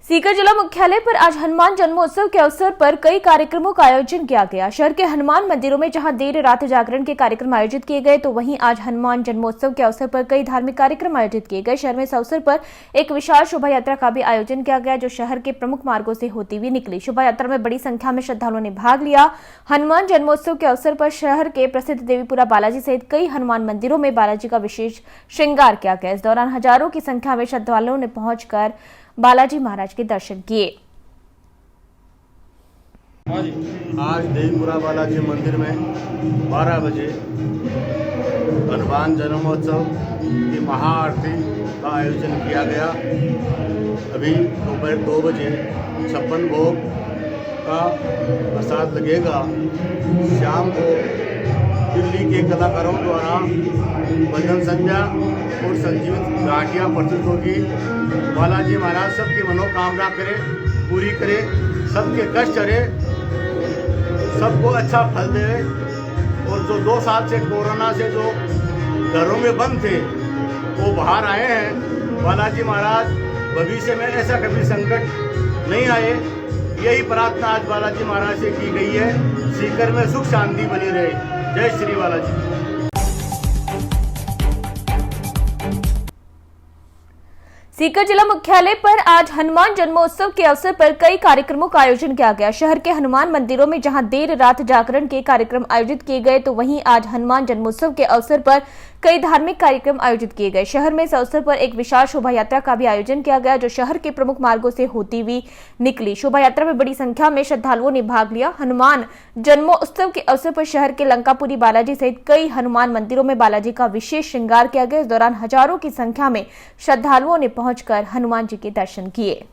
सीकर जिला मुख्यालय पर आज हनुमान जन्मोत्सव के अवसर पर कई कार्यक्रमों का आयोजन किया गया। शहर के हनुमान मंदिरों में जहां देर रात जागरण के कार्यक्रम आयोजित किए गए, तो वहीं आज हनुमान जन्मोत्सव के अवसर पर कई धार्मिक कार्यक्रम आयोजित किए गए। शहर में इस अवसर पर एक विशाल शोभा यात्रा का भी आयोजन किया गया, जो शहर के प्रमुख मार्गों से होती हुई निकली। शोभा यात्रा में बड़ी संख्या में श्रद्धालुओं ने भाग लिया। हनुमान जन्मोत्सव के अवसर पर शहर के प्रसिद्ध देवीपुरा बालाजी सहित कई हनुमान मंदिरों में बालाजी का विशेष श्रृंगार किया गया। इस दौरान हजारों की संख्या में श्रद्धालुओं ने पहुंचकर बालाजी महाराज के दर्शन किए। आज देवीपुरा बालाजी मंदिर में 12 बजे हनुमान जन्मोत्सव की महाआरती का आयोजन किया गया। अभी दोपहर 2 बजे 56 भोग का प्रसाद लगेगा। शाम को दिल्ली के कलाकारों द्वारा भजन संध्या और संजीवित घाटियाँ प्रस्तुत होगी। बालाजी महाराज सबकी मनोकामना करे, पूरी करे, सबके कष्ट हरे, सबको अच्छा फल दे। और जो 2 साल से कोरोना से जो घरों में बंद थे वो बाहर आए हैं। बालाजी महाराज भविष्य में ऐसा कभी संकट नहीं आए, यही प्रार्थना आज बालाजी महाराज से की गई है। सीकर में सुख शांति बनी रहे। जय श्री बालाजी। सीकर जिला मुख्यालय पर आज हनुमान जन्मोत्सव के अवसर पर कई कार्यक्रमों का आयोजन किया गया। शहर के हनुमान मंदिरों में जहां देर रात जागरण के कार्यक्रम आयोजित किए गए, तो वहीं आज हनुमान जन्मोत्सव के अवसर पर कई धार्मिक कार्यक्रम आयोजित किए गए। शहर में इस अवसर पर एक विशाल शोभा यात्रा का भी आयोजन किया गया, जो शहर के प्रमुख मार्गों से होती हुई निकली। शोभा यात्रा में बड़ी संख्या में श्रद्धालुओं ने भाग लिया। हनुमान जन्मोत्सव के अवसर पर शहर के लंकापुरी बालाजी सहित कई हनुमान मंदिरों में बालाजी का विशेष श्रृंगार किया गया। इस दौरान हजारों की संख्या में श्रद्धालुओं ने पहुंचकर हनुमान जी के दर्शन किए।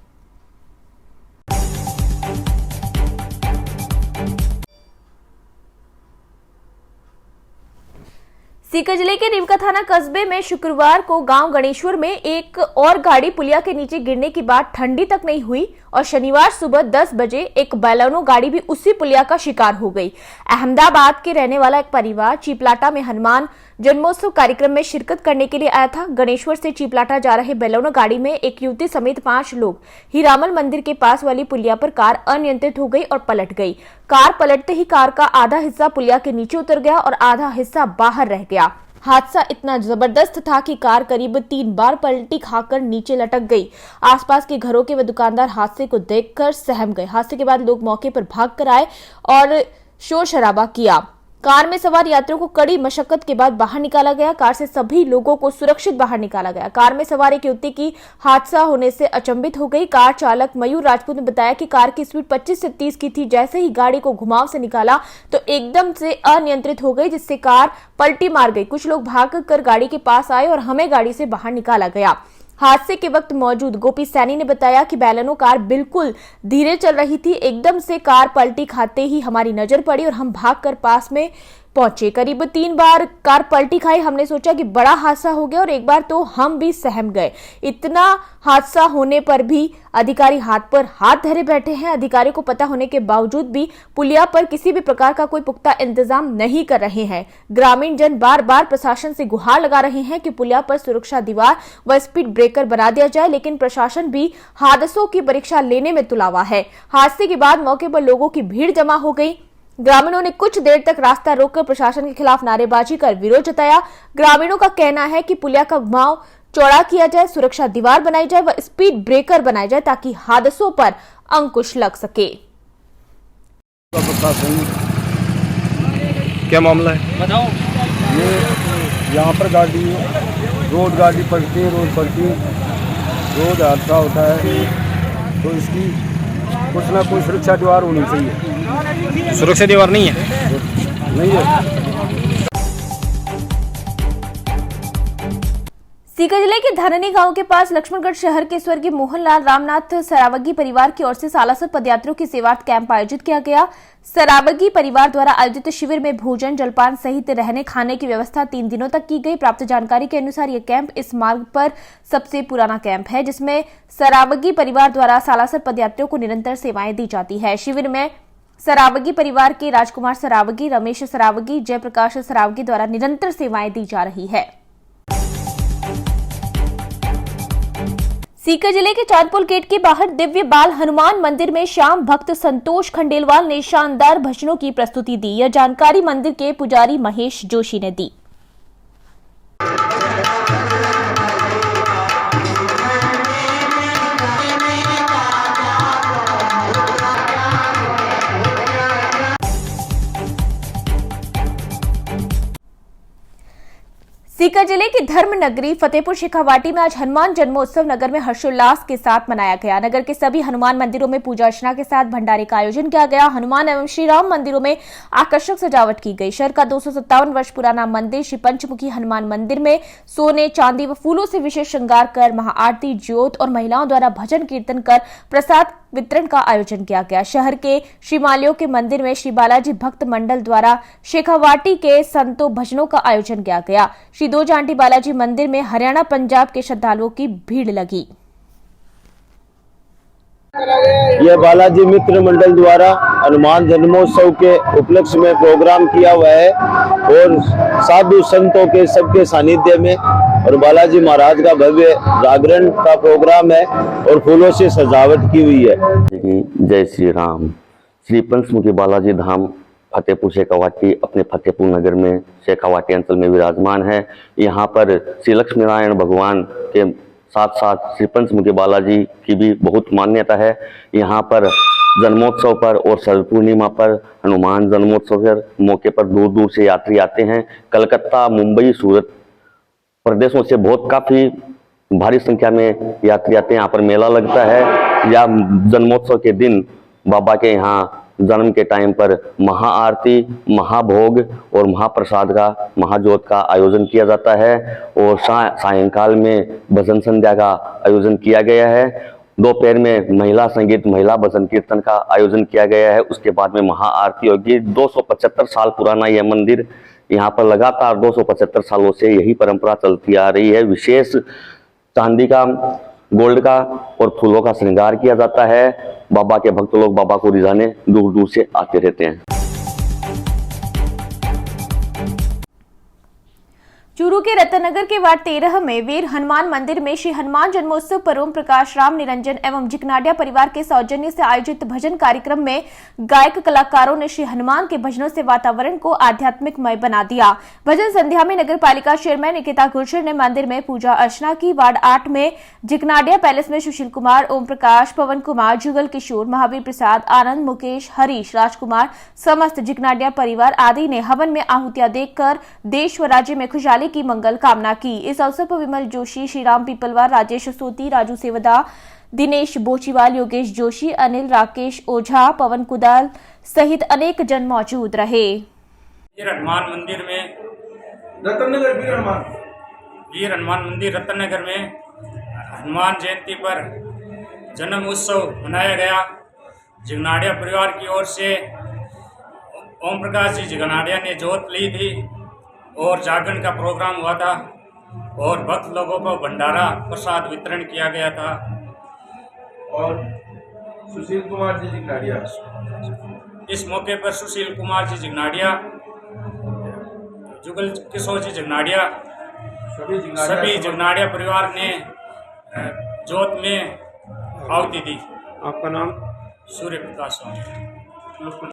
सीकर जिले के रीवका थाना कस्बे में शुक्रवार को गांव गणेश्वर में एक और गाड़ी पुलिया के नीचे गिरने की बात ठंडी तक नहीं हुई और शनिवार सुबह 10 बजे एक बैलोनो गाड़ी भी उसी पुलिया का शिकार हो गई। अहमदाबाद के रहने वाला एक परिवार चीपलाटा में हनुमान जन्मोत्सव कार्यक्रम में शिरकत करने के लिए आया था। गणेश्वर से चीपलाटा जा रहे बैलोनो गाड़ी में एक युवती समेत 5 लोग हीरामल मंदिर के पास वाली पुलिया पर कार अनियंत्रित हो गई और पलट गई। कार पलटते ही कार का आधा हिस्सा पुलिया के नीचे उतर गया और आधा हिस्सा बाहर रह गया। हादसा इतना जबरदस्त था कि कार करीब 3 बार पलटी खाकर नीचे लटक गई। आसपास के घरों के व दुकानदार हादसे को देखकर सहम गए। हादसे के बाद लोग मौके पर भागकर आए और शोर शराबा किया। कार में सवार यात्रियों को कड़ी मशक्कत के बाद बाहर निकाला गया। कार से सभी लोगों को सुरक्षित बाहर निकाला गया। कार में सवार एक युवती की हादसा होने से अचंभित हो गई। कार चालक मयूर राजपूत ने बताया कि कार की स्पीड 25 से 30 की थी। जैसे ही गाड़ी को घुमाव से निकाला तो एकदम से अनियंत्रित हो गई, जिससे कार पलटी मार गई। कुछ लोग भागकर गाड़ी के पास आए और हमें गाड़ी से बाहर निकाला गया। हादसे के वक्त मौजूद गोपी सैनी ने बताया कि बैलेनो कार बिल्कुल धीरे चल रही थी। एकदम से कार पलटी खाते ही हमारी नजर पड़ी और हम भागकर पास में पहुंचे। करीब 3 बार कार पलटी खाई। हमने सोचा कि बड़ा हादसा हो गया और एक बार तो हम भी सहम गए। इतना हादसा होने पर भी अधिकारी हाथ पर हाथ धरे बैठे हैं। अधिकारी को पता होने के बावजूद भी पुलिया पर किसी भी प्रकार का कोई पुख्ता इंतजाम नहीं कर रहे हैं। ग्रामीण जन बार बार प्रशासन से गुहार लगा रहे हैं कि पुलिया पर सुरक्षा दीवार व स्पीड ब्रेकर बना दिया जाए, लेकिन प्रशासन भी हादसों की परीक्षा लेने में तुला है। हादसे के बाद मौके पर लोगों की भीड़ जमा हो गई। ग्रामीणों ने कुछ देर तक रास्ता रोककर प्रशासन के खिलाफ नारेबाजी कर विरोध जताया। ग्रामीणों का कहना है कि पुलिया का घुमाव चौड़ा किया जाए, सुरक्षा दीवार बनाई जाए व स्पीड ब्रेकर बनाए जाए ताकि हादसों पर अंकुश लग सके। क्या मामला है बताओ। ये यहाँ पर गाड़ी रोड गाड़ी पलटी है, रोड पलटी रोड हादसा होता है, तो इसकी कुछ ना कुछ सुरक्षा दीवार होनी चाहिए। सुरक्षा दीवार नहीं है? नहीं है। सीकर जिले के धरनी गांव के पास लक्ष्मणगढ़ शहर के स्वर्गीय मोहनलाल रामनाथ सरावगी परिवार की ओर से सालासर पदयात्रियों की सेवार्थ कैंप आयोजित किया गया। सरावगी परिवार द्वारा आयोजित शिविर में भोजन जलपान सहित रहने खाने की व्यवस्था 3 दिनों तक की गई। प्राप्त जानकारी के अनुसार यह कैंप इस मार्ग पर सबसे पुराना कैंप है, जिसमें सरावगी परिवार द्वारा सालासर पदयात्रियों को निरंतर सेवाएं दी जाती है। शिविर में सरावगी परिवार के राजकुमार सरावगी, रमेश सरावगी, जयप्रकाश सरावगी द्वारा निरंतर सेवाएं दी जा रही है। सीकर जिले के चांदपुर गेट के बाहर दिव्य बाल हनुमान मंदिर में श्याम भक्त संतोष खंडेलवाल ने शानदार भजनों की प्रस्तुति दी। यह जानकारी मंदिर के पुजारी महेश जोशी ने दी। सीकर जिले की धर्म नगरी फतेहपुर शेखावाटी में आज हनुमान जन्मोत्सव नगर में हर्षोल्लास के साथ मनाया गया। नगर के सभी हनुमान मंदिरों में पूजा अर्चना के साथ भंडारे का आयोजन किया गया। हनुमान एवं श्री राम मंदिरों में आकर्षक सजावट की गई। शहर का 257 वर्ष पुराना मंदिर श्री पंचमुखी हनुमान मंदिर में सोने, चांदी व फूलों से विशेष श्रृंगार कर महाआरती, ज्योत और महिलाओं द्वारा भजन कीर्तन कर प्रसाद वितरण का आयोजन किया गया। शहर के श्री मालियों के मंदिर में श्री बालाजी भक्त मंडल द्वारा शेखावाटी के संतों भजनों का आयोजन किया गया। श्री दो जांटी बालाजी मंदिर में हरियाणा पंजाब के श्रद्धालुओं की भीड़ लगी। यह बालाजी मित्र मंडल द्वारा हनुमान जन्मोत्सव के उपलक्ष्य में प्रोग्राम किया हुआ है और साधु संतों के सबके सानिध्य में और बालाजी महाराज का भव्य जागरण का प्रोग्राम है और फूलों से सजावट की हुई है। जय श्री राम। श्री पंचमुखी बालाजी धाम फतेहपुर शेखावाटी अपने फतेहपुर नगर में शेखावाटी अंचल में विराजमान है। यहाँ पर श्री लक्ष्मी नारायण भगवान के साथ साथ श्री पंचमुखी बालाजी की भी बहुत मान्यता है। यहाँ पर जन्मोत्सव पर और शरद पूर्णिमा पर हनुमान जन्मोत्सव के मौके पर दूर दूर से यात्री आते हैं। कलकत्ता, मुंबई, सूरत प्रदेशों से बहुत काफ़ी भारी संख्या में यात्री आते हैं। यहाँ पर मेला लगता है। या जन्मोत्सव के दिन बाबा के यहाँ जन्म के टाइम पर महाआरती, महाभोग और महाप्रसाद का, महाज्योत का आयोजन किया जाता है और सायंकाल में भजन संध्या का आयोजन किया गया है। दोपहर में महिला संगीत, महिला भजन कीर्तन का आयोजन किया गया है। उसके बाद में महाआरती होगी। 275 साल पुराना यह मंदिर, यहाँ पर लगातार 275 सालों से यही परंपरा चलती आ रही है। विशेष चांदी का, गोल्ड का और फूलों का श्रृंगार किया जाता है। बाबा के भक्त लोग बाबा को रिझाने दूर दूर से आते रहते हैं। चूरू के रतनगर के वार्ड 13 में वीर हनुमान मंदिर में श्री हनुमान जन्मोत्सव पर ओम प्रकाश, राम निरंजन एवं जिकनाडिया परिवार के सौजन्य से आयोजित भजन कार्यक्रम में गायक कलाकारों ने श्री हनुमान के भजनों से वातावरण को आध्यात्मिकमय बना दिया। भजन संध्या में नगर पालिका चेयरमैन निकिता गुर्जर ने मंदिर में पूजा अर्चना की। वार्ड 8 में जिकनाडिया पैलेस में सुशील कुमार, ओम प्रकाश, पवन कुमार, जुगल किशोर, महावीर प्रसाद, आनंद, मुकेश, हरीश, राजकुमार, समस्त जिकनाडिया परिवार आदि ने हवन में आहुतियां देकर देश व राज्य में खुशहाली की मंगल कामना की। इस अवसर पर विमल जोशी, श्रीराम पीपलवार, राजेश सोती, राजू सेवदा, दिनेश बोचीवाल, योगेश जोशी, अनिल, राकेश ओझा, पवन कुदाल सहित अनेक जन मौजूद रहे। वीर हनुमान मंदिर में वीर हनुमान मंदिर रतनगर में हनुमान जयंती पर जन्म उत्सव मनाया गया। जिगनाडिया परिवार की ओर से ओम प्रकाश जी जिगनाडिया ने जोत ली थी और जागरण का प्रोग्राम हुआ था और भक्त लोगों को भंडारा प्रसाद वितरण किया गया था। और सुशील कुमार जी जिगनाडिया, इस मौके पर सुशील कुमार जी जिगनाडिया, जुगल किशोर जी जिगनाडिया, सभी जिगनाडिया परिवार ने जोत में आहुति दी। आपका नाम? सूर्य प्रकाश स्वामी।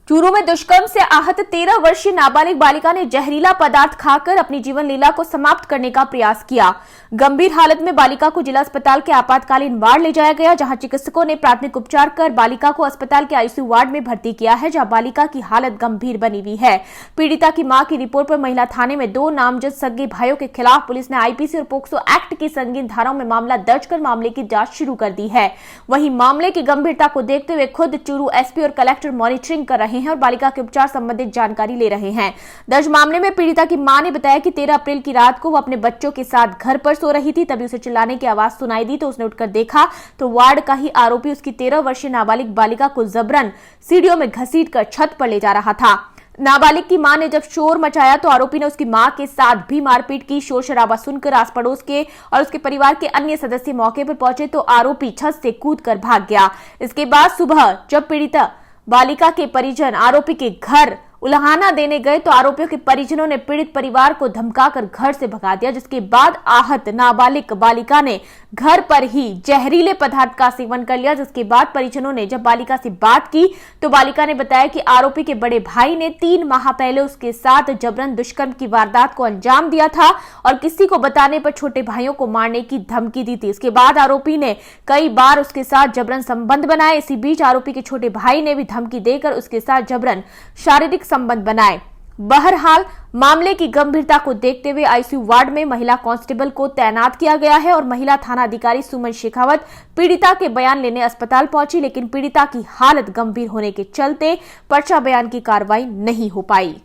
चूरू में दुष्कर्म से आहत 13 वर्षीय नाबालिग बालिका ने जहरीला पदार्थ खाकर अपनी जीवन लीला को समाप्त करने का प्रयास किया। गंभीर हालत में बालिका को जिला अस्पताल के आपातकालीन वार्ड ले जाया गया, जहां चिकित्सकों ने प्राथमिक उपचार कर बालिका को अस्पताल के आईसीयू वार्ड में भर्ती किया है, जहां बालिका की हालत गंभीर बनी हुई है। पीड़िता की मां की रिपोर्ट पर महिला थाने में 2 नामजद सगे भाइयों के खिलाफ पुलिस ने आईपीसी और पोक्सो एक्ट की संगीन धाराओं में मामला दर्ज कर मामले की जांच शुरू कर दी है। वहीं मामले की गंभीरता को देखते हुए खुद चूरू एसपी और कलेक्टर मॉनिटरिंग कर रहे हैं और बालिका के उपचार संबंधित जानकारी ले रहे हैं। दर्ज मामले में पीड़िता की मां ने बताया कि 13 अप्रैल की रात को वो अपने बच्चों के साथ घर पर सो रही थी, तभी उसे चिल्लाने की आवाज सुनाई दी तो उसने उठकर देखा तो वार्ड का ही आरोपी उसकी 13 वर्षीय नाबालिग बालिका को जबरन सीढ़ियों में घसीटकर छत पर ले जा रहा था। नाबालिग की मां ने जब शोर मचाया तो आरोपी ने उसकी मां के साथ भी मारपीट की। शोर शराबा सुनकर आस पड़ोस के और उसके परिवार के अन्य सदस्य मौके पर पहुंचे तो आरोपी छत से कूदकर भाग गया। इसके बाद सुबह जब पीड़िता बालिका के परिजन आरोपी के घर उलाहना देने गए तो आरोपियों के परिजनों ने पीड़ित परिवार को धमकाकर घर से भगा दिया, जिसके बाद आहत नाबालिग बालिका ने घर पर ही जहरीले पदार्थ का सेवन कर लिया। जिसके बाद परिजनों ने जब बालिका से बात की तो बालिका ने बताया कि आरोपी के बड़े भाई ने 3 माह पहले उसके साथ जबरन दुष्कर्म की वारदात को अंजाम दिया था और किसी को बताने पर छोटे भाइयों को मारने की धमकी दी थी। इसके बाद आरोपी ने कई बार उसके साथ जबरन संबंध बनाए। इसी बीच आरोपी के छोटे भाई ने भी धमकी देकर उसके साथ जबरन शारीरिक संबंध बनाए। बहरहाल मामले की गंभीरता को देखते हुए आईसीयू वार्ड में महिला कांस्टेबल को तैनात किया गया है और महिला थाना अधिकारी सुमन शेखावत पीड़िता के बयान लेने अस्पताल पहुंची, लेकिन पीड़िता की हालत गंभीर होने के चलते पर्चा बयान की कार्रवाई नहीं हो पाई।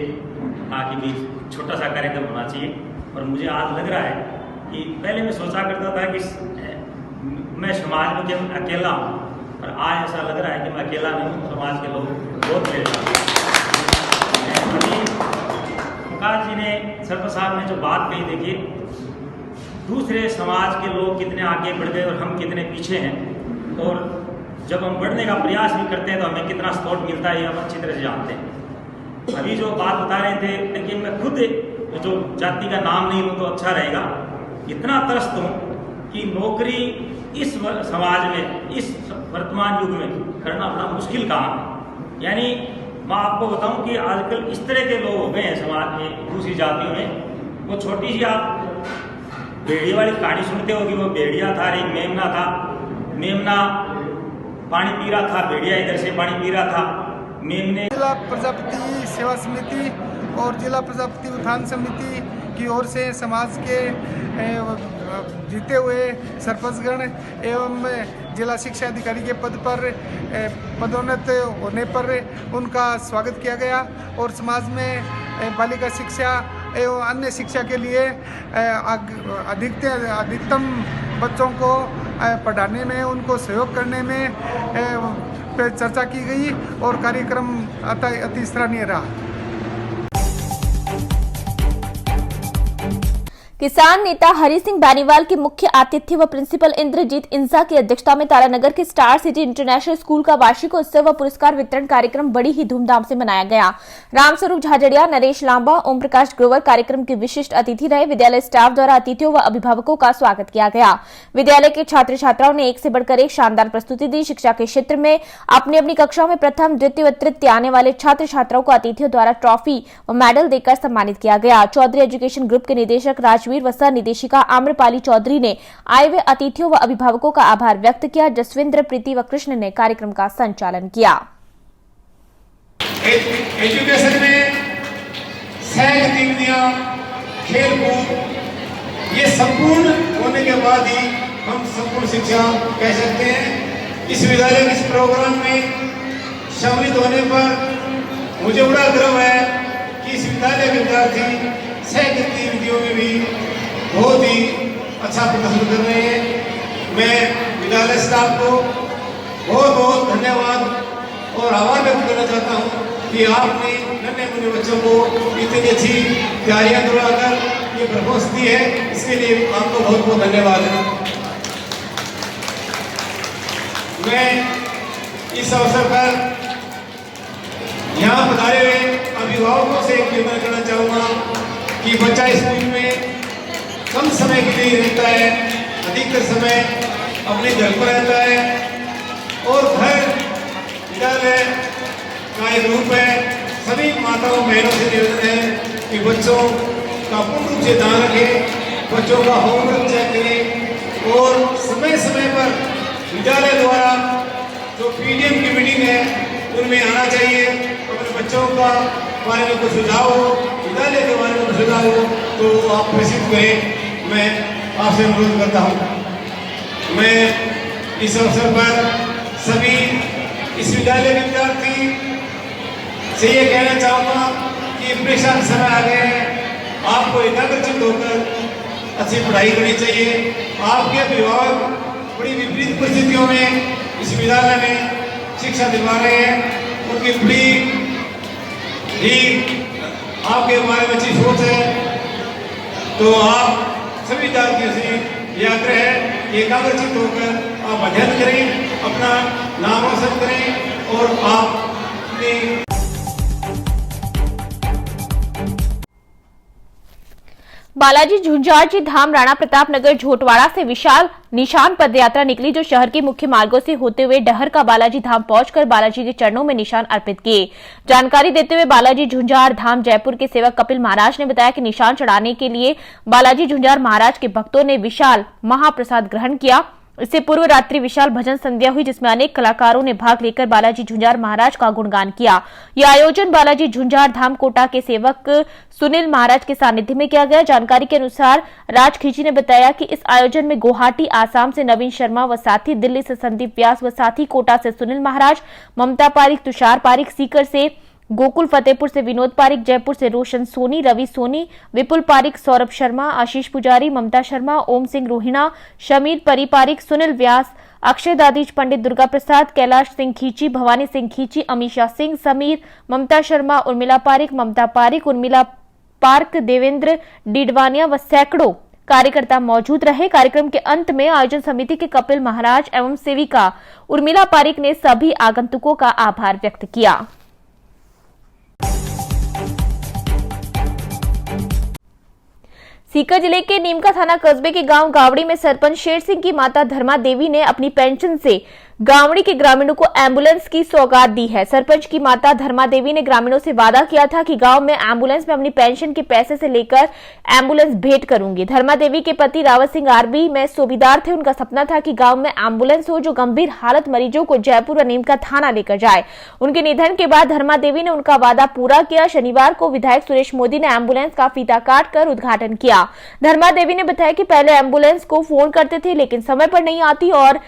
आगे छोटा सा कार्यक्रम होना चाहिए और मुझे आज लग रहा है कि पहले मैं सोचा करता था कि मैं समाज में केवल अकेला हूँ, और आज ऐसा लग रहा है कि मैं अकेला नहीं हूँ, समाज के लोग बहुत प्रेरणा हैं। प्रकाश जी ने सरपंच साहब ने जो बात कही, देखिए दूसरे समाज के लोग कितने आगे बढ़ गए और हम कितने पीछे हैं, और जब हम बढ़ने का प्रयास भी करते हैं तो हमें कितना सपोर्ट मिलता है ये हम अच्छी तरह से जानते हैं। अभी जो बात बता रहे थे, लेकिन मैं खुद जो जाति का नाम नहीं लूँ तो अच्छा रहेगा, इतना त्रस्त हूँ कि नौकरी इस समाज में, इस वर्तमान युग में करना बड़ा मुश्किल काम है। यानी मैं आपको बताऊं कि आजकल इस तरह के लोग हो गए हैं समाज में, दूसरी जातियों में। वो छोटी सी आप भेड़िया वाली कहानी सुनते हो कि वो भेड़िया था, एक मेमना था, मेमना पानी पी रहा था, भेड़िया इधर से पानी पी रहा था। मेमने जिला प्रजापति सेवा समिति और जिला प्रजापति उत्थान समिति की ओर से समाज के जीते हुए सरपंचगण एवं जिला शिक्षा अधिकारी के पद पर पदोन्नत होने पर उनका स्वागत किया गया और समाज में बालिका शिक्षा एवं अन्य शिक्षा के लिए अधिकतम बच्चों को पढ़ाने में, उनको सहयोग करने में चर्चा की गई और कार्यक्रम अति सराहनीय रहा। किसान नेता हरि सिंह बेनीवाल के मुख्य आतिथ्य व प्रिंसिपल इंद्रजीत इंसा की अध्यक्षता में तारानगर के स्टार सिटी इंटरनेशनल स्कूल का वार्षिक उत्सव व पुरस्कार वितरण कार्यक्रम बड़ी ही धूमधाम से मनाया गया। रामस्वरूप झाझड़िया, नरेश लांबा, ओम प्रकाश ग्रोवर कार्यक्रम के विशिष्ट अतिथि रहे। विद्यालय स्टाफ द्वारा अतिथियों व अभिभावकों का स्वागत किया गया। विद्यालय के छात्र छात्राओं ने एक से बढ़कर एक शानदार प्रस्तुति दी। शिक्षा के क्षेत्र में अपनी अपनी कक्षाओं में प्रथम, द्वितीय व तृतीय आने वाले छात्र छात्राओं को अतिथियों द्वारा ट्रॉफी व मेडल देकर सम्मानित किया गया। चौधरी एजुकेशन ग्रुप के निदेशक राजवीर व सह निदेशिका आम्रपाली चौधरी ने आए हुए अतिथियों व अभिभावकों का आभार व्यक्त किया। जसविंद्र, प्रीति व कृष्ण ने कार्यक्रम का संचालन किया। एजुकेशन में सहज गतिविधियां, खेलकूद, ये संपूर्ण होने के बाद ही हम संपूर्ण शिक्षा कह सकते हैं। इस विद्यालय के इस प्रोग्राम में सम्मिलित होने पर मुझे बड़ा गर्व है कि इस विद्यालय के विद्यार्थी सहज गतिविधियों में भी बहुत ही अच्छा प्रदर्शन कर रहे हैं। मैं विद्यालय स्टाफ को बहुत बहुत धन्यवाद और आभार व्यक्त करना चाहता हूं कि आपने नन्हे मुन्ने बच्चों को इतनी अच्छी तैयारियां करवाकर ये परफॉर्मेंस दी है, इसके लिए आपको बहुत बहुत धन्यवाद है। मैं इस अवसर पर यहाँ पधारे हुए अभिभावकों से एक निवेदन करना चाहूँगा कि बच्चा स्कूल में कम समय के लिए रहता है, अधिकतर समय अपने घर पर रहता है और घर विद्यालय का एक रूप है। सभी माताओं बहनों से निवेदन है कि बच्चों का पूर्ण रूप से ध्यान रखें, बच्चों का होमवर्क चेक करें और समय समय पर विद्यालय द्वारा जो पीडीएम की मीटिंग है उनमें आना चाहिए। अपने बच्चों का बारे में कुछ सुझाव हो, विद्यालय के बारे में कुछ सुझाव हो तो आप प्रेषित करें। मैं आपसे अनुरोध करता हूँ। मैं इस अवसर पर सभी इस विद्यालय के विद्यार्थी से ये कहना चाहूँगा कि परीक्षा का समय आ गया है, आपको एकाग्रचित होकर अच्छी पढ़ाई करनी चाहिए। आपके अभिभावक बड़ी विपरीत परिस्थितियों में इस विद्यालय में शिक्षा दिलवा रहे हैं, उनकी बड़ी ही आपके बारे में अच्छी सोच है, तो आप सभी विद्यार्थियों से यह आग्रह है कि एकाग्रचित होकर आप अध्ययन करें, अपना नाम रोशन करें और आप अपनी बालाजी झुंझार जी धाम राणा प्रताप नगर झोटवाड़ा से विशाल निशान पदयात्रा निकली, जो शहर के मुख्य मार्गों से होते हुए डहर का बालाजी धाम पहुंचकर बालाजी के चरणों में निशान अर्पित किए। जानकारी देते हुए बालाजी झुंझार धाम जयपुर के सेवक कपिल महाराज ने बताया कि निशान चढ़ाने के लिए बालाजी झुंझार महाराज के भक्तों ने विशाल महाप्रसाद ग्रहण किया। इससे पूर्व रात्रि विशाल भजन संध्या हुई, जिसमें अनेक कलाकारों ने भाग लेकर बालाजी झुंझार महाराज का गुणगान किया। यह आयोजन बालाजी झुंझार धाम कोटा के सेवक सुनील महाराज के सानिध्य में किया गया। जानकारी के अनुसार राज खींची ने बताया कि इस आयोजन में गुवाहाटी आसाम से नवीन शर्मा व साथी, दिल्ली से संदीप व्यास व साथी, कोटा से सुनील महाराज, ममता पारिक, तुषार पारिक, सीकर से गोकुल, फतेहपुर से विनोद पारिक, जयपुर से रोशन सोनी, रवि सोनी, विपुल पारिक, सौरभ शर्मा, आशीष पुजारी, ममता शर्मा, ओम सिंह रोहिणा, शमीर परी पारिक, सुनील व्यास, अक्षय दादीज, पंडित दुर्गा प्रसाद, कैलाश सिंह खींची, भवानी सिंह खींची, अमीशा सिंह, समीर, ममता शर्मा, उर्मिला पारिक, ममता पारिक, उर्मिला पार्क, देवेंद्र डिडवानिया व सैकड़ों कार्यकर्ता मौजूद रहे। कार्यक्रम के अंत में आयोजन समिति के कपिल महाराज एवं सेविका उर्मिला पारिक ने सभी आगंतुकों का आभार व्यक्त किया। सीकर जिले के नीमका थाना कस्बे के गांव गावड़ी में सरपंच शेर सिंह की माता धर्मा देवी ने अपनी पेंशन से गावड़ी के ग्रामीणों को एम्बुलेंस की सौगात दी है। सरपंच की माता धर्मा देवी ने ग्रामीणों से वादा किया था कि गांव में एम्बुलेंस में अपनी पेंशन के पैसे से लेकर एम्बुलेंस भेंट करूंगी। धर्मा देवी के पति रावत सिंह आर्मी में सूबेदार थे। उनका सपना था कि गांव में एम्बुलेंस हो जो गंभीर हालत मरीजों को जयपुर और नीमका थाना लेकर जाए। उनके निधन के बाद धर्मा देवी ने उनका वादा पूरा किया। शनिवार को विधायक सुरेश मोदी ने एम्बुलेंस का फीता काट कर उद्घाटन किया। धर्मा देवी ने बताया कि पहले एम्बुलेंस को फोन करते थे, लेकिन समय पर नहीं आती और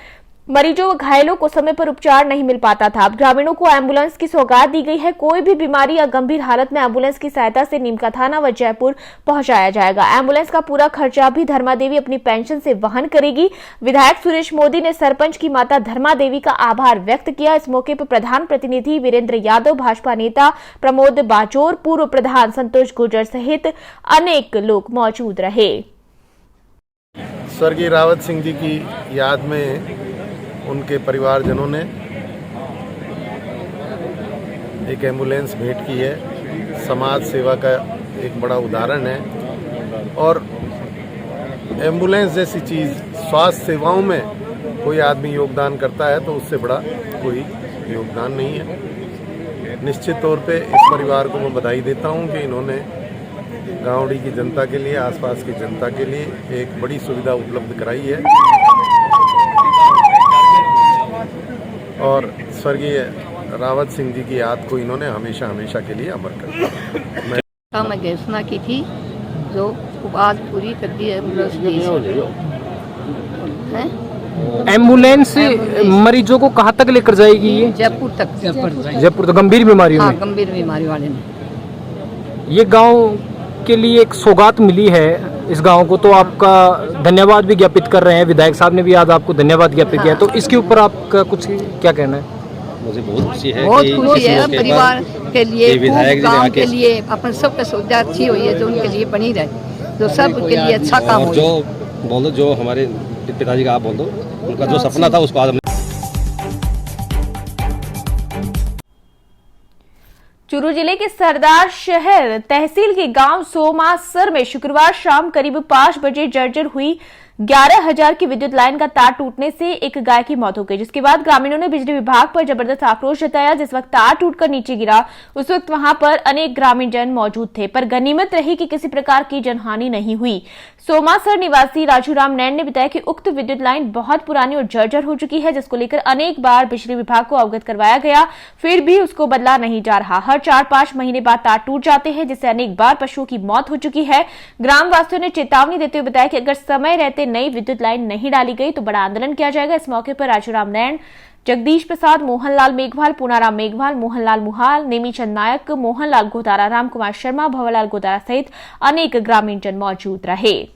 मरीजों व घायलों को समय पर उपचार नहीं मिल पाता था। अब ग्रामीणों को एम्बुलेंस की सौगात दी गई है। कोई भी बीमारी या गंभीर हालत में एम्बुलेंस की सहायता से नीमका थाना व जयपुर पहुंचाया जाएगा। एम्बुलेंस का पूरा खर्चा भी धर्मा देवी अपनी पेंशन से वहन करेगी। विधायक सुरेश मोदी ने सरपंच की माता धर्मा देवी का आभार व्यक्त किया। इस मौके पर प्रधान प्रतिनिधि वीरेंद्र यादव, भाजपा नेता प्रमोद बाजोर, पूर्व प्रधान संतोष गुर्जर सहित अनेक लोग मौजूद रहे। स्वर्गीय रावत सिंह जी की याद में उनके परिवारजनों ने एक एम्बुलेंस भेंट की है। समाज सेवा का एक बड़ा उदाहरण है और एम्बुलेंस जैसी चीज़ स्वास्थ्य सेवाओं में कोई आदमी योगदान करता है तो उससे बड़ा कोई योगदान नहीं है। निश्चित तौर पे इस परिवार को मैं बधाई देता हूं कि इन्होंने गावड़ी की जनता के लिए, आसपास की जनता के लिए एक बड़ी सुविधा उपलब्ध कराई है और स्वर्गीय रावत सिंह जी की याद को इन्होंने हमेशा हमेशा के लिए अमर कर दिया। मैं घोषणा की थी जो आज पूरी कर दी एम्बुलेंस एम्बुलेंस मरीजों को कहाँ तक लेकर जाएगी? ये जयपुर तक। जयपुर तो गंभीर बीमारियों में? गंभीर बीमारी वाले ने। ये गांव के लिए एक सौगात मिली है इस गांव को, तो आपका धन्यवाद भी ज्ञापित कर रहे हैं। विधायक साहब ने भी आज आपको धन्यवाद ज्ञापित किया, तो इसके ऊपर आपका कुछ क्या कहना है? मुझे बहुत खुशी है, बहुत खुशी है परिवार के लिए, गांव के लिए, अपन सबका सुविधा अच्छी हुई है जो उनके लिए बनी रहे, जो सब के लिए अच्छा काम हो। जो बोलो, जो हमारे पिताजी का आप बोल दो, उनका जो सपना था उसको आज चूरू जिले के सरदार शहर तहसील के गांव सोमासर में शुक्रवार शाम करीब 5 बजे जर्जर हुई 11,000 की विद्युत लाइन का तार टूटने से एक गाय की मौत हो गई, जिसके बाद ग्रामीणों ने बिजली विभाग पर जबरदस्त आक्रोश जताया। जिस वक्त तार टूटकर नीचे गिरा उस वक्त वहां पर अनेक ग्रामीण जन मौजूद थे, पर गनीमत रही कि किसी प्रकार की जनहानि नहीं हुई। सोमासर निवासी राजूराम नैन ने बताया कि उक्त विद्युत लाइन बहुत पुरानी और जर्जर हो चुकी है, जिसको लेकर अनेक बार बिजली विभाग को अवगत करवाया गया, फिर भी उसको बदला नहीं जा रहा। हर 4-5 महीने बाद तार टूट जाते हैं, जिससे अनेक बार पशुओं की मौत हो चुकी है। ग्रामवासियों ने चेतावनी देते हुए बताया कि अगर समय रहते नई विद्युत लाइन नहीं डाली गई तो बड़ा आंदोलन किया जाएगा। इस मौके पर राजूराम नैन, जगदीश प्रसाद, मोहनलाल मेघवाल, पूनाराम मेघवाल, मोहनलाल मुहाल, नेमीचंद नायक, मोहनलाल गोदारा, राम कुमार शर्मा, भवलाल गोदारा सहित अनेक ग्रामीण जन मौजूद रहे।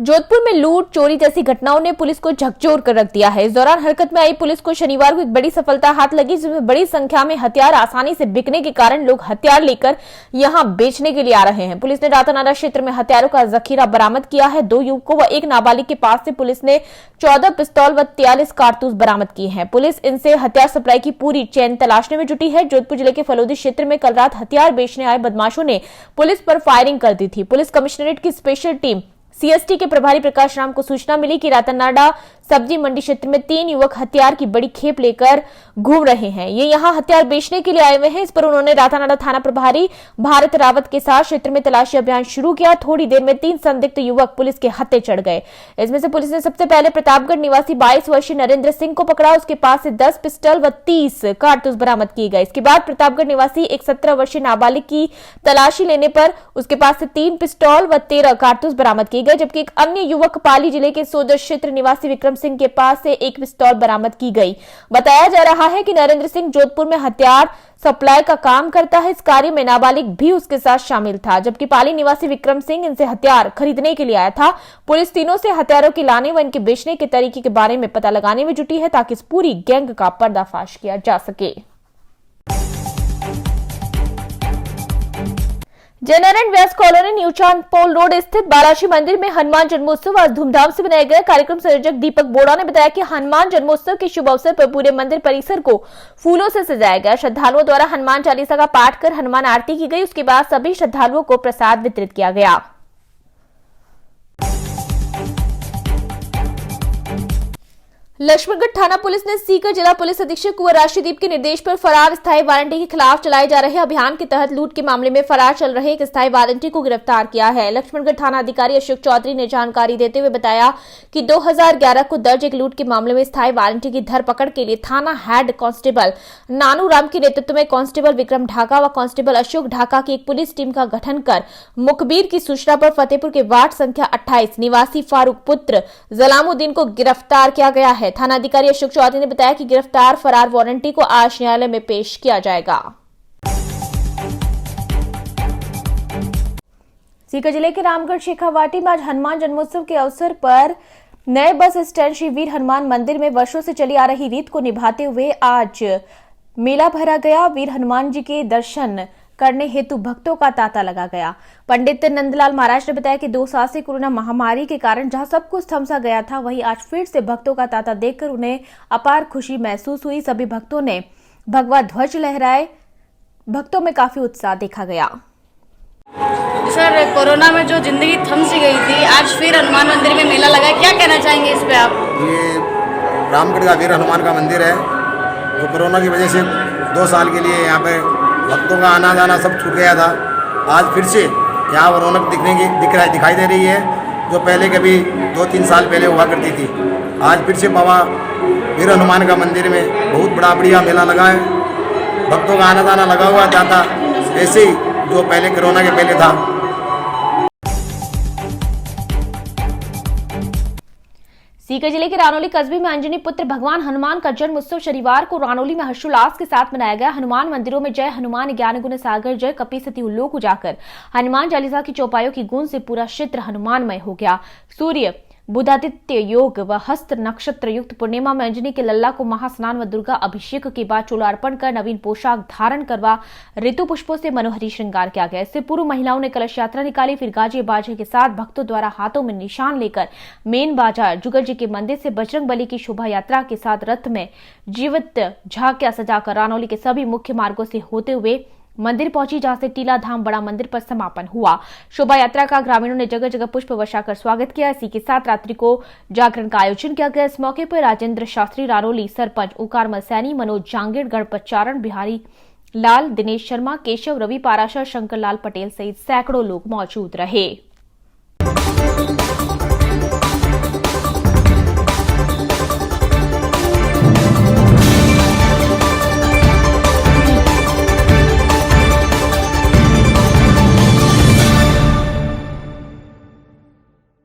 जोधपुर में लूट चोरी जैसी घटनाओं ने पुलिस को झकझोर कर रख दिया है। इस दौरान हरकत में आई पुलिस को शनिवार को एक बड़ी सफलता हाथ लगी, जिसमें बड़ी संख्या में हथियार आसानी से बिकने के कारण लोग हथियार लेकर यहां बेचने के लिए आ रहे हैं। पुलिस ने रातानाडा क्षेत्र में हथियारों का जखीरा बरामद किया है। 2 युवकों व एक नाबालिग के पास से पुलिस ने 14 पिस्तौल व 43 कारतूस बरामद किए हैं। पुलिस इनसे हथियार सप्लाई की पूरी चेन तलाशने में जुटी है। जोधपुर जिले के फलोदी क्षेत्र में कल रात हथियार बेचने आए बदमाशों ने पुलिस पर फायरिंग कर दी थी। पुलिस कमिश्नरेट की स्पेशल टीम सीएसटी के प्रभारी प्रकाश राम को सूचना मिली कि रातानाडा सब्जी मंडी क्षेत्र में 3 युवक हथियार की बड़ी खेप लेकर घूम रहे हैं। ये यहां हथियार बेचने के लिए आए हुए हैं। इस पर उन्होंने रातानाडा थाना प्रभारी भारत रावत के साथ क्षेत्र में तलाशी अभियान शुरू किया। थोड़ी देर में 3 संदिग्ध युवक पुलिस के हत्थे चढ़ गए। इसमें से पुलिस ने सबसे पहले प्रतापगढ़ निवासी 22 वर्षीय नरेंद्र सिंह को पकड़ा। उसके पास से 10 पिस्टल व 30 कारतूस बरामद किए गए। इसके बाद प्रतापगढ़ निवासी एक 17 वर्षीय नाबालिग की तलाशी लेने पर उसके पास से 3 पिस्तौल व 13 कारतूस बरामद किए गए, जबकि एक अन्य युवक पाली जिले के सोदर क्षेत्र निवासी विक्रम सिंह के पास से 1 पिस्तौल बरामद की गई। बताया जा रहा है कि नरेंद्र सिंह जोधपुर में हथियार सप्लाई का काम करता है। इस कार्य में नाबालिग भी उसके साथ शामिल था, जबकि पाली निवासी विक्रम सिंह इनसे हथियार खरीदने के लिए आया था। पुलिस तीनों से हथियारों के लाने व इनके बेचने के तरीके के बारे में पता लगाने में जुटी है, ताकि इस पूरी गैंग का पर्दाफाश किया जा सके। जयनारायण व्यास कॉलोनी न्यू चांद पोल रोड स्थित बालाजी मंदिर में हनुमान जन्मोत्सव आज धूमधाम से मनाया गया। कार्यक्रम संयोजक दीपक बोड़ा ने बताया कि हनुमान जन्मोत्सव के शुभ अवसर पर पूरे मंदिर परिसर को फूलों से सजाया गया। श्रद्धालुओं द्वारा हनुमान चालीसा का पाठ कर हनुमान आरती की गई। उसके बाद सभी श्रद्धालुओं को प्रसाद वितरित किया गया। लक्ष्मणगढ़ थाना पुलिस ने सीकर जिला पुलिस अधीक्षक कुंवर राशिदीप के निर्देश पर फरार स्थायी वारंटी के खिलाफ चलाए जा रहे अभियान के तहत लूट के मामले में फरार चल रहे एक स्थायी वारंटी को गिरफ्तार किया है। लक्ष्मणगढ़ थाना अधिकारी अशोक चौधरी ने जानकारी देते हुए बताया कि 2011 को दर्ज एक लूट के मामले में स्थायी वारंटी की धरपकड़ के लिए थाना हेड कांस्टेबल नानू राम के नेतृत्व में कांस्टेबल विक्रम ढाका व कांस्टेबल अशोक ढाका की एक पुलिस टीम का गठन कर मुखबिर की सूचना पर फतेहपुर के वार्ड संख्या 28 निवासी फारूक पुत्र जलामुद्दीन को गिरफ्तार किया गया है। थाना अधिकारी अशोक चौधरी ने बताया कि गिरफ्तार फरार वारंटी को आज न्यायालय में पेश किया जाएगा। सीकर जिले के रामगढ़ शेखावाटी में आज हनुमान जन्मोत्सव के अवसर पर नए बस स्टैंड श्री वीर हनुमान मंदिर में वर्षों से चली आ रही रीत को निभाते हुए आज मेला भरा गया। वीर हनुमान जी के दर्शन करने हेतु भक्तों का तांता लगा गया। पंडित नंदलाल महाराज ने बताया कि 2 साल से कोरोना महामारी के कारण जहां सब कुछ थमसा गया था, वहीं आज फिर से भक्तों का तांता देखकर उन्हें अपार खुशी महसूस हुई। सभी भक्तों ने भगवा ध्वज लहराए। भक्तों में काफी उत्साह देखा गया। सर, कोरोना में जो जिंदगी थम सी गई थी, आज फिर हनुमान मंदिर में मेला लगा, क्या कहना चाहेंगे इस पे आप? ये रामगढ़ का वीर हनुमान का मंदिर है। तो कोरोना की वजह से 2 साल के लिए यहाँ पे भक्तों का आना जाना सब छूट गया था। आज फिर से यहाँ रौनक दिखाई दे रही है, जो पहले कभी 2-3 साल पहले हुआ करती थी। आज फिर से बाबा वीर हनुमान का मंदिर में बहुत बढ़िया मेला लगा है। भक्तों का आना जाना लगा हुआ था, ऐसे ही जो पहले कोरोना के पहले था। सीकर जिले के रानौली कस्बे में अंजनी पुत्र भगवान हनुमान का जन्म उत्सव शनिवार को रानौली में हर्षोल्लास के साथ मनाया गया। हनुमान मंदिरों में जय हनुमान ज्ञान गुण सागर जय कपि सती उल्लोक उजागर हनुमान चालीसा की चौपाइयों की गूंज से पूरा क्षेत्र हनुमानमय हो गया। सूर्य बुधादित्य योग व हस्त नक्षत्र युक्त पूर्णिमा में अंजनी के लल्ला को महास्नान व दुर्गा अभिषेक के बाद चोला अर्पण कर नवीन पोशाक धारण करवा ऋतु पुष्पों से मनोहरी श्रृंगार किया गया। इससे पूर्व महिलाओं ने कलश यात्रा निकाली। फिर गाजे बाजे के साथ भक्तों द्वारा हाथों में निशान लेकर मेन बाजार जुगर जी के मंदिर से बजरंग बली की शोभा यात्रा के साथ रथ में जीवित झांकियां सजाकर रानौली के सभी मुख्य मार्गों से होते हुए मंदिर पहुंची, जहां से टीला धाम बड़ा मंदिर पर समापन हुआ। शोभा यात्रा का ग्रामीणों ने जगह जगह पुष्प वर्षा कर स्वागत किया। इसी के साथ रात्रि को जागरण का आयोजन किया गया। इस मौके पर राजेंद्र शास्त्री रानौली, सरपंच ओकारमल सैनी, मनोज जांगीड़, गणपत चारण, बिहारी लाल, दिनेश शर्मा, केशव, रवि पाराशर, शंकर लाल पटेल सहित सैकड़ों लोग मौजूद रहे।